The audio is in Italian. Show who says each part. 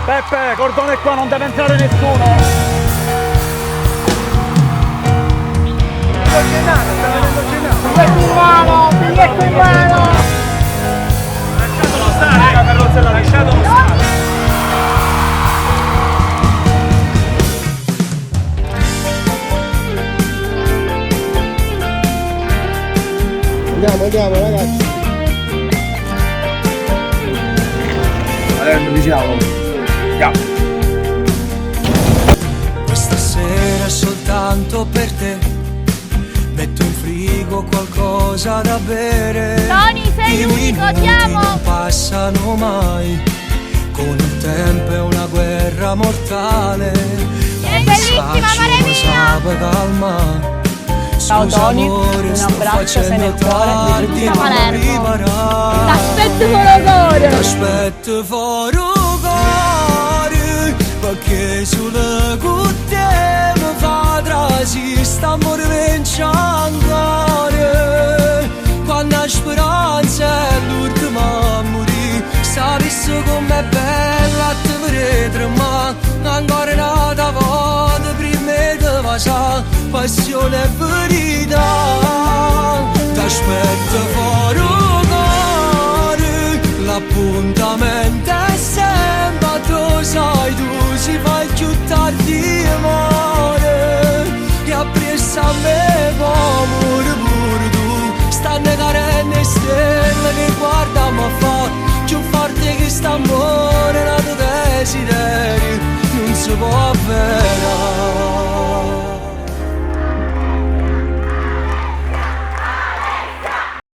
Speaker 1: Peppe, cordone qua, non deve entrare nessuno. Biglietto in mano, biglietto in mano. Lasciatelo stare, la carrozzella, lasciatelo stare.
Speaker 2: Andiamo ragazzi.
Speaker 1: Adesso diciamo. Andiamo.
Speaker 3: Questa sera è soltanto per te. Metto in frigo qualcosa da bere.
Speaker 4: Tony, sei l'unico, ti amo!
Speaker 3: Non passano mai. Con il tempo è una guerra mortale.
Speaker 4: È bellissima, amore mio!
Speaker 3: Calma.
Speaker 5: Ciao Tony, un abbraccio sei nel cuore di tutta Palermo.
Speaker 4: T'aspetto fuori cuore!
Speaker 3: T'aspetto fuori cuore, perché sulle cutte mi fa trasi, sta morendo ancora. Quando la speranza è l'ultima a morire, sapessi com'è bella te vedere, ma ancora nata volta prima di passare, passione e verità. T'aspetto fuori cuore, l'appuntamento